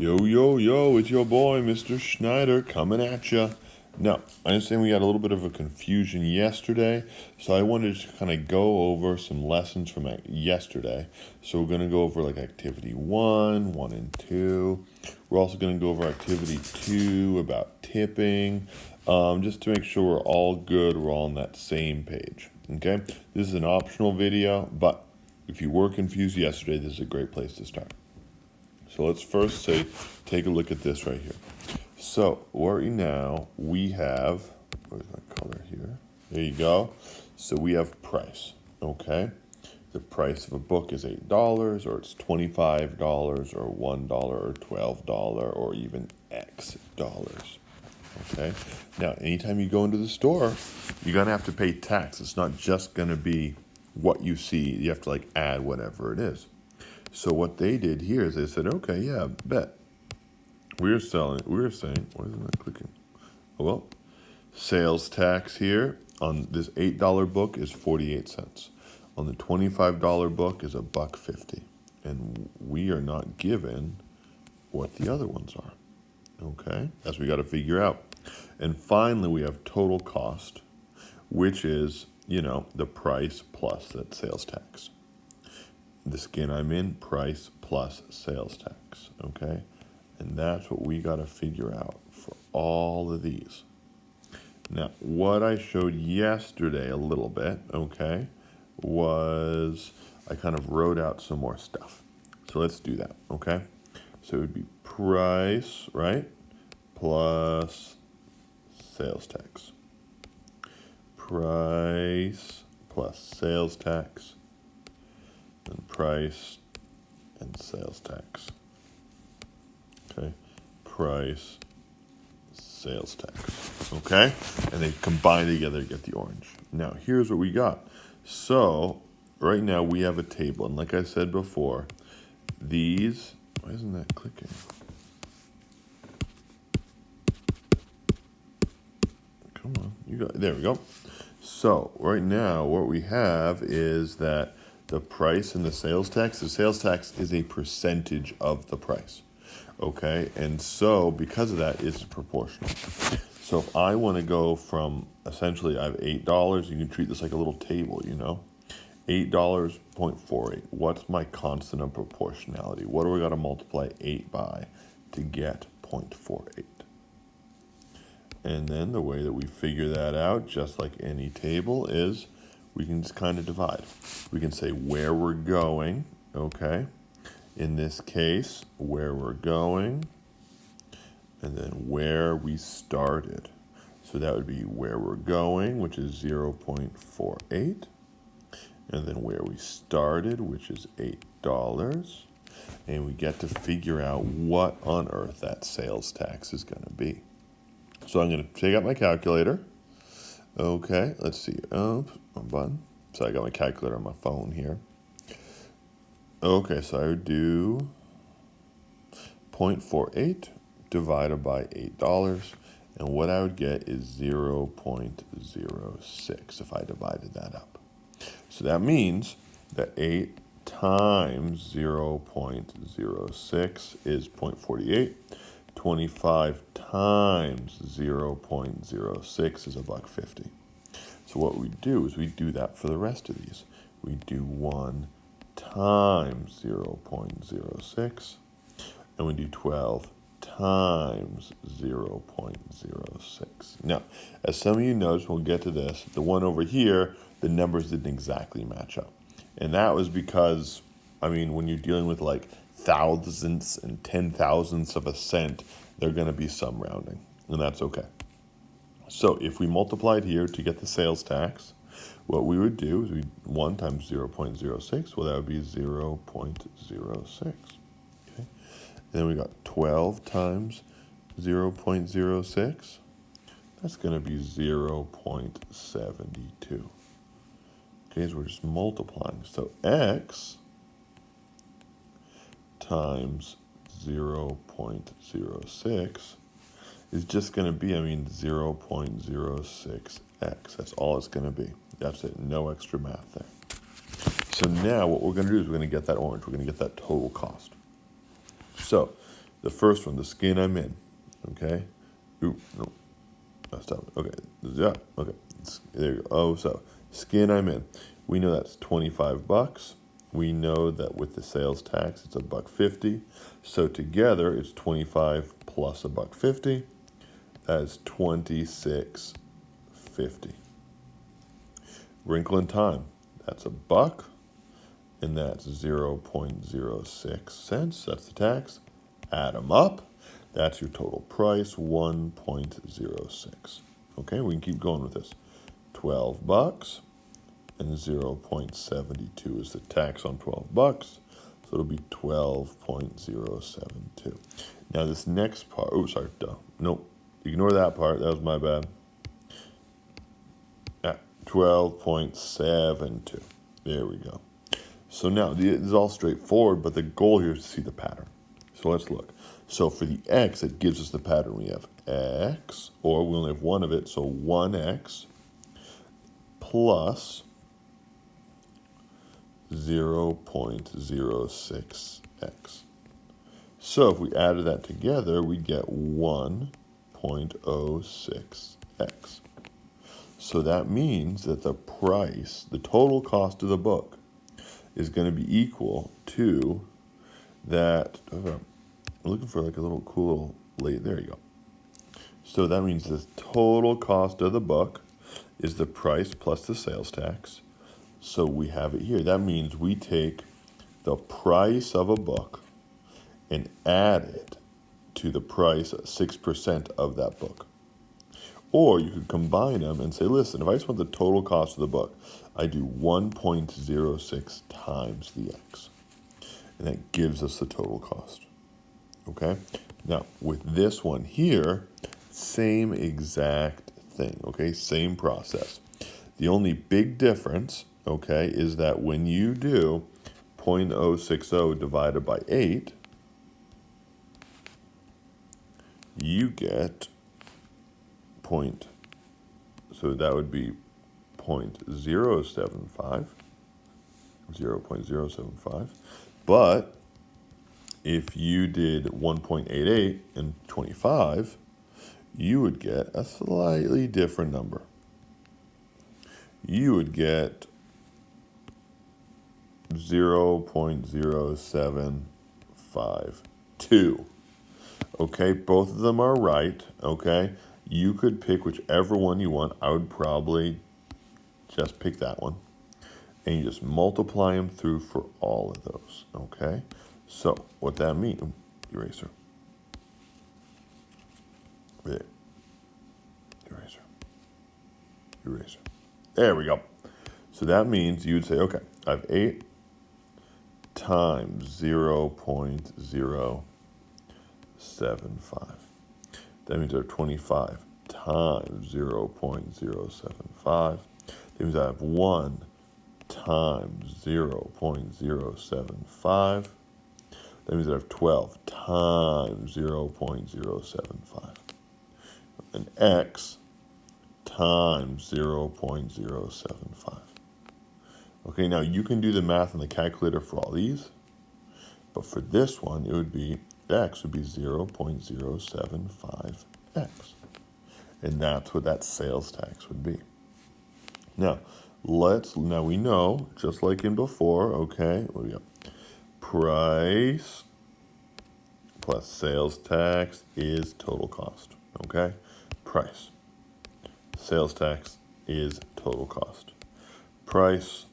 Yo, yo, yo, it's your boy, Mr. Schneider, coming at ya. Now, I understand we had a little bit of a confusion yesterday, so I wanted to kind of go over some lessons from yesterday. So we're going to go over like activity 1, 1 and 2. We're also going to go over activity 2 about tipping, just to make sure we're all good, we're all on that same page, okay? This is an optional video, but if you were confused yesterday, this is a great place to start. So let's first take a look at this right here. So right now we have, where's my color here? There you go. So we have price, okay? The price of a book is $8, or it's $25, or $1, or $12, or even X dollars, okay? Now, anytime you go into the store, you're gonna have to pay tax. It's not just gonna be what you see. You have to like add whatever it is. So what they did here is they said, okay, yeah, bet. We're saying, why isn't that clicking? Oh, well, sales tax here on this $8 book is 48 cents. On the $25 book is $1.50. And we are not given what the other ones are. Okay, that's what we got to figure out. And finally, we have total cost, which is, the price plus that sales tax. The skin I'm in, price plus sales tax, okay? And that's what we got to figure out for all of these. Now, what I showed yesterday a little bit, okay, was I kind of wrote out some more stuff. So let's do that, okay? So it would be price, right, plus sales tax. Price plus sales tax. And price and sales tax. Okay, price, sales tax. Okay, and they combine together to get the orange. Now, here's what we got. So, right now we have a table, and like I said before, these, why isn't that clicking? Come on, there we go. So, right now, what we have is that the price and the sales tax is a percentage of the price, okay? And so because of that, it's proportional. So if I want to go from, essentially I have $8, you can treat this like a little table, $8.48. What's my constant of proportionality? What do we got to multiply 8 by to get 0.48? And then the way that we figure that out, just like any table, is we can just kind of divide. We can say where we're going, okay? In this case, where we're going, and then where we started. So that would be where we're going, which is 0.48, and then where we started, which is $8, and we get to figure out what on earth that sales tax is going to be. So I'm going to take out my calculator. Okay, let's see. Wrong button. So I got my calculator on my phone here. Okay, so I would do 0.48 divided by $8. And what I would get is 0.06 if I divided that up. So that means that 8 times 0.06 is 0.48. 25 times 0.06 is $1.50. So what we do is we do that for the rest of these. We do 1 times 0.06, and we do 12 times 0.06. Now, as some of you noticed, we'll get to this, the one over here, the numbers didn't exactly match up. And that was because, when you're dealing with like thousandths and 10,000ths of a cent, there are going to be some rounding, and that's okay. So if we multiplied here to get the sales tax, what we would do is 1 times 0.06, well, that would be 0.06. Okay? And then we got 12 times 0.06. That's going to be 0.72. Okay, so we're just multiplying. So x times 0.06 is just going to be, 0.06x. That's all it's going to be. That's it. No extra math there. So now what we're going to do is we're going to get that orange. We're going to get that total cost. So The first one, the skin I'm in. Okay. Ooh, no. Stop it. Okay. Yeah. Okay. There you go. Oh, so skin I'm in. We know that's $25. We know that with the sales tax, it's $1.50. So together, it's 25 plus $1.50. That's $26.50. Wrinkle in time. That's $1, and that's 0.06 cents. That's the tax. Add them up. That's your total price, 1.06. Okay, we can keep going with this. $12 and 0.72 is the tax on $12. So it'll be 12.072. Now this next part, oh, sorry, duh. Nope, ignore that part, that was my bad. 12.72. There we go. So now, this is all straightforward, but the goal here is to see the pattern. So let's look. So for the x, it gives us the pattern. We have x, or we only have one of it, so 1x plus 0.06x. So if we added that together, we'd get 1.06x. So that means that the price, the total cost of the book, is going to be equal to that. I'm looking for like a little cool there you go. So that means the total cost of the book is the price plus the sales tax. So we have it here. That means we take the price of a book and add it to the price, 6% of that book. Or you could combine them and say, listen, if I just want the total cost of the book, I do 1.06 times the x. And that gives us the total cost. Okay? Now, with this one here, same exact thing. Okay? Same process. The only big difference, okay, is that when you do 0.060 divided by 8, you get so that would be 0.075, 0.075. But if you did 1.88 and 25, you would get a slightly different number. You would get 0.0752. Okay, both of them are right, okay? You could pick whichever one you want. I would probably just pick that one. And you just multiply them through for all of those, okay? So, what that means, eraser. There. Eraser. Eraser. There we go. So that means you would say, okay, I have 8 times 0.075. That means I have 25 times 0.075. That means I have 1 times 0.075. That means I have 12 times 0.075. And x times 0.075. Okay, now you can do the math on the calculator for all these, but for this one, it would be, x would be 0.075x. And that's what that sales tax would be. Now, we know, just like in before, okay, what do we got? Price plus sales tax is total cost, okay? Price. Sales tax is total cost. Price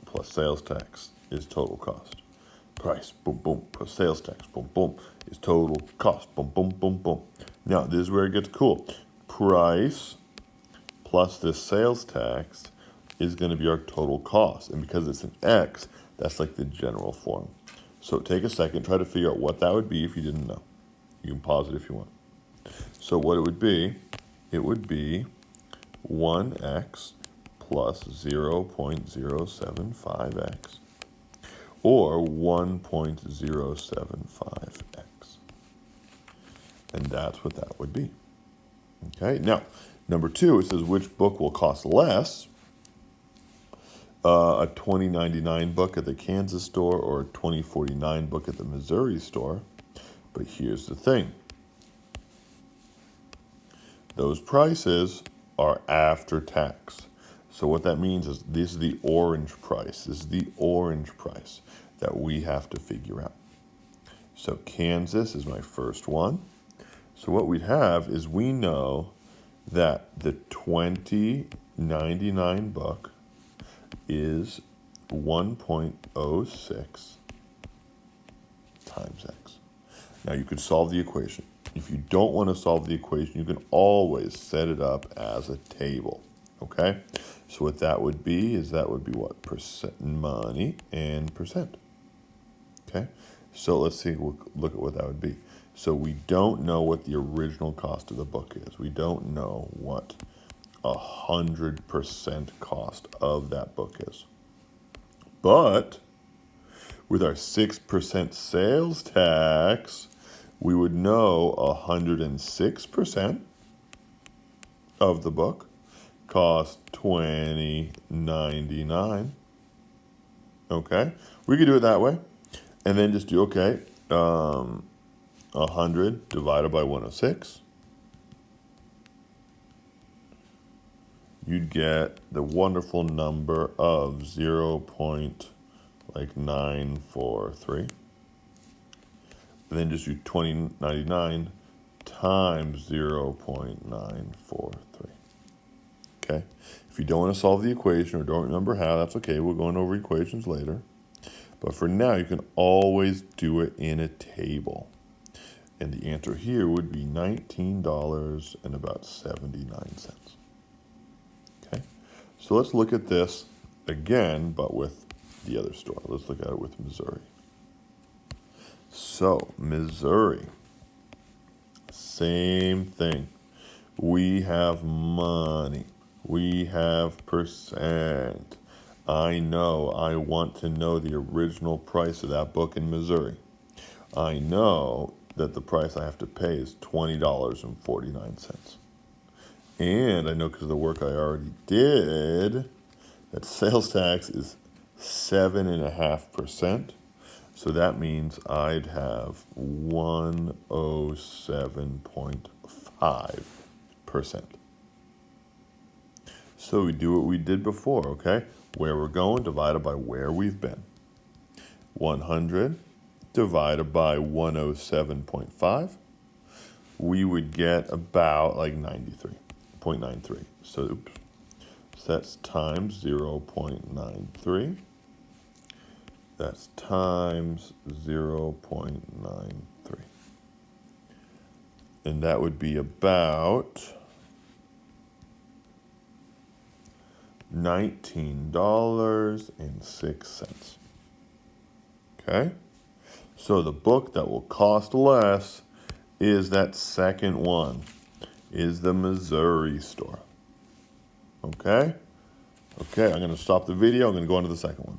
plus sales tax is total cost. Price, boom, boom, plus sales tax, boom, boom, is total cost, boom, boom, boom, boom. Now, this is where it gets cool. Price plus this sales tax is going to be our total cost. And because it's an X, that's like the general form. So take a second, try to figure out what that would be if you didn't know. You can pause it if you want. So what it would be 1x plus 0.075x, or 1.075x. And that's what that would be. Okay, now, number 2, it says which book will cost less, a $20.99 book at the Kansas store or a $20.49 book at the Missouri store. But here's the thing. Those prices are after tax. So what that means is this is the orange price. This is the orange price that we have to figure out. So Kansas is my first one. So what we'd have is we know that the 2099 book is 1.06 times x. Now you could solve the equation. If you don't want to solve the equation, you can always set it up as a table, okay? So what that would be is that would be what? Percent money and percent, okay? So let's see, we'll look at what that would be. So we don't know what the original cost of the book is. We don't know what 100% cost of that book is. But with our 6% sales tax, we would know 106% of the book cost $20.99. Okay, we could do it that way, and then just do 100 divided by 106. You'd get the wonderful number of 0.943. And then just do 20.99 times 0.943. Okay? If you don't want to solve the equation or don't remember how, that's okay. We'll go over equations later. But for now, you can always do it in a table. And the answer here would be $19.79. Okay? So let's look at this again, but with the other store. Let's look at it with Missouri. So, Missouri, same thing. We have money. We have percent. I want to know the original price of that book in Missouri. I know that the price I have to pay is $20.49. And I know because of the work I already did, that sales tax is 7.5%. So that means I'd have 107.5%. So we do what we did before, okay? Where we're going divided by where we've been. 100 divided by 107.5. We would get about like 93.93. So that's times 0.93. That's times 0.93. And that would be about $19.06. Okay? So the book that will cost less is that second one, is the Missouri store. Okay? Okay, I'm going to stop the video. I'm going to go on to the second one.